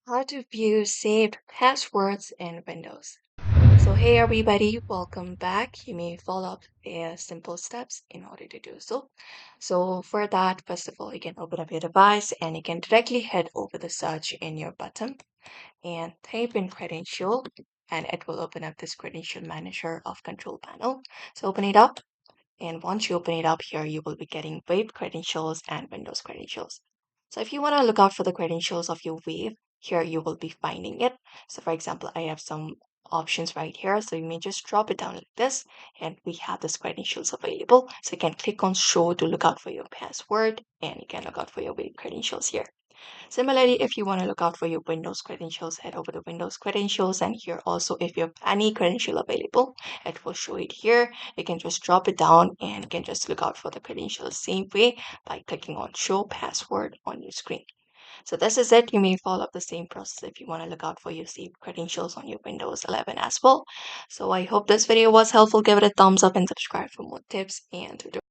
How to view saved passwords in Windows. So hey everybody, welcome back. You may follow the simple steps in order to do so. So for that, first of all, you can open up your device and you can directly head over the search in your button and type in credential and it will open up this credential manager of control panel. So open it up and once you open it up here, you will be getting Wave credentials and Windows credentials. So if you want to look out for the credentials of your Wave, here you will be finding it. So for example, I have some options right here. So you may just drop it down like this and we have this credentials available. So you can click on show to look out for your password and you can look out for your Wave credentials here. Similarly, if you want to look out for your Windows credentials, head over to Windows credentials and here also if you have any credential available, it will show it here. You can just drop it down and you can just look out for the credentials same way by clicking on show password on your screen. So this is it. You may follow up the same process if you want to look out for your saved credentials on your Windows 11 as well. So I hope this video was helpful. Give it a thumbs up and subscribe for more tips and tutorials.